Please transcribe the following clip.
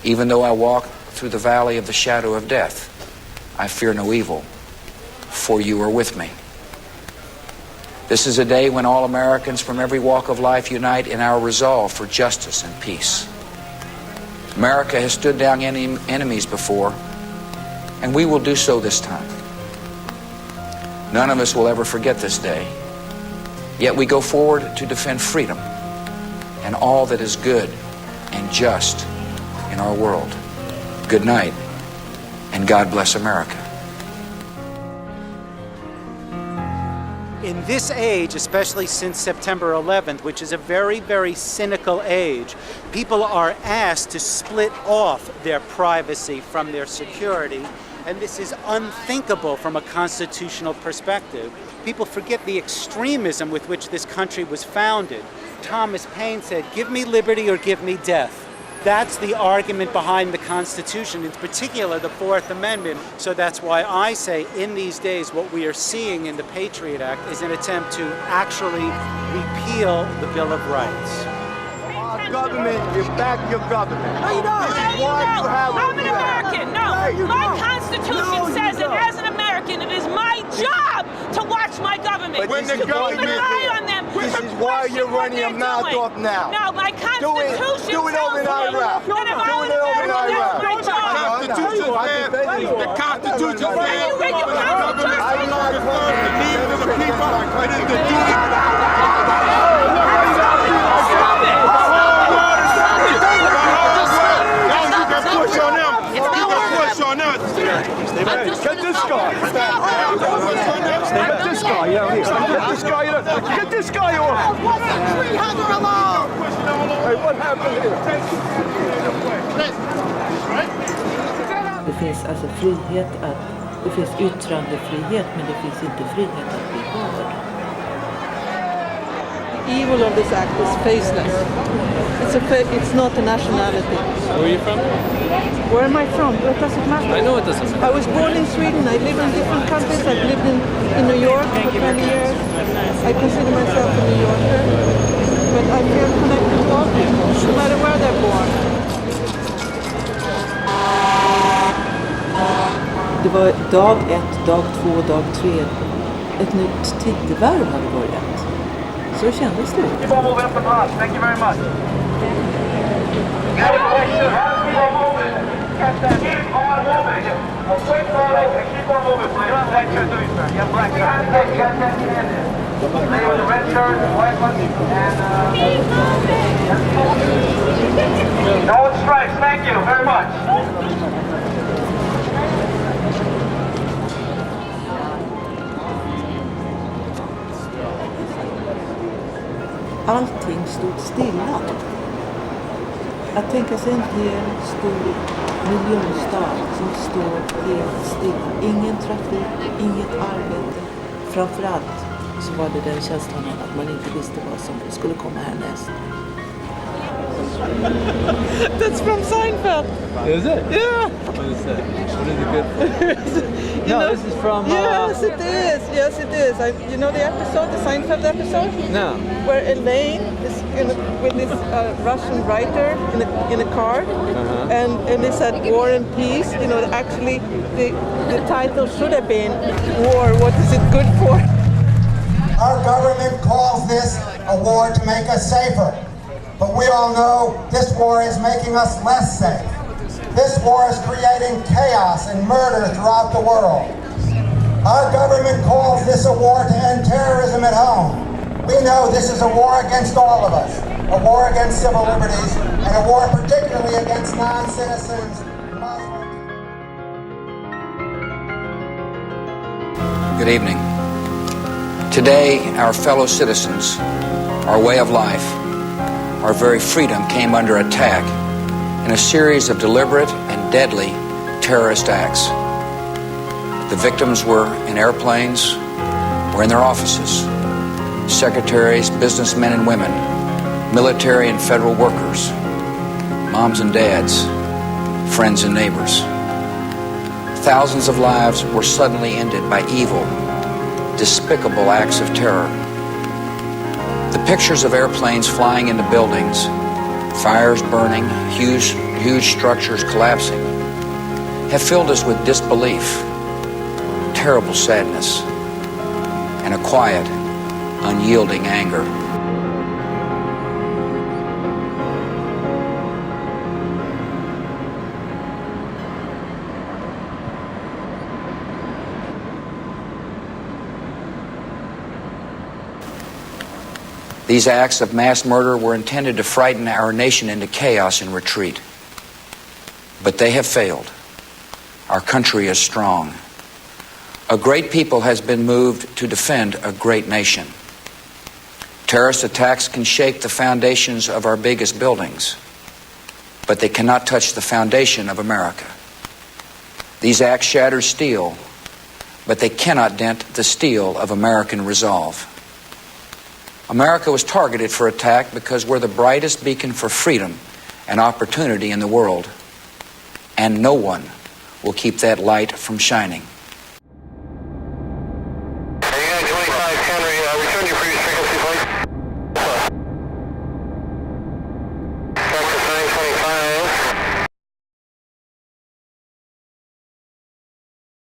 Even though I walk through the valley of the shadow of death, I fear no evil, for you are with me. This is a day when all Americans from every walk of life unite in our resolve for justice and peace. America has stood down enemies before, and we will do so this time. None of us will ever forget this day, yet we go forward to defend freedom and all that is good and just in our world. Good night, and God bless America. In this age, especially since September 11th, which is a very, very cynical age, people are asked to split off their privacy from their security, and this is unthinkable from a constitutional perspective. People forget the extremism with which this country was founded. Thomas Paine said, "Give me liberty or give me death." That's the argument behind the Constitution, in particular the Fourth Amendment. So that's why I say in these days what we are seeing in the Patriot Act is an attempt to actually repeal the Bill of Rights. Our government, you back your government. No, you don't. This is why you have I'm an American. No, my Constitution says that as an American, it is my job to watch my government. But when the to government, keep an eye on them. this is why you're running your mouth off now. No, my Constitution do it over in Iraq. Do it over in Iraq. My job. The Constitution says You read your Constitution. I'm not going to leave to the people. It is the duty. Stop it. Push on them. You can push on us. Get this guy. Get this guy. Get this guy. Get this guy off. Leave her alone. Hey, what happened here? Det finns alltså frihet att, det finns yttrandefrihet, men det finns inte frihet att bli hörd. The evil of this act is faceless. It's not a nationality. Where are you from? Where am I from? What does it matter? I know it doesn't matter. I was born in Sweden. I live in different countries. I've lived in New York for 20 years. I consider myself a New Yorker. But I feel connected to all people, no matter where they're born. Det var dag 1, dag 2, dag 3. Ett nytt tidevarv hade börjat. Så kändes det. Keep on moving up the block. Thank you very much. Keep on moving. Keep on moving. A quick follow and keep on moving, please. Thank you, sir. You have black shirts. Lady with the red shirt, white one, and no strikes. Thank you very much. Allting stod stilla. Att tänka sig en hel stor miljonstad som står helt stilla. Ingen trafik, inget arbete. Framförallt så var det den känslan av att man inte visste vad som skulle komma härnäst. That's from Seinfeld. Is it? Yeah. What is that? What is it good for? No, this is from... Yes, it is. Yes, it is. You know the episode, the Seinfeld episode? No. Where Elaine is with this Russian writer in a car, and they said War and Peace. You know, actually the title should have been War, what is it good for? Our government calls this a war to make us safer. But we all know this war is making us less safe. This war is creating chaos and murder throughout the world. Our government calls this a war to end terrorism at home. We know this is a war against all of us, a war against civil liberties, and a war particularly against non-citizens, Muslims. Good evening. Today, our fellow citizens, our way of life, our very freedom came under attack in a series of deliberate and deadly terrorist acts. The victims were in airplanes or in their offices. Secretaries, businessmen and women, military and federal workers, moms and dads, friends and neighbors. Thousands of lives were suddenly ended by evil, despicable acts of terror. The pictures of airplanes flying into buildings, fires burning, huge structures collapsing, have filled us with disbelief, terrible sadness, and a quiet, unyielding anger. These acts of mass murder were intended to frighten our nation into chaos and retreat. But they have failed. Our country is strong. A great people has been moved to defend a great nation. Terrorist attacks can shake the foundations of our biggest buildings, but they cannot touch the foundation of America. These acts shatter steel, but they cannot dent the steel of American resolve. America was targeted for attack because we're the brightest beacon for freedom and opportunity in the world, and no one will keep that light from shining.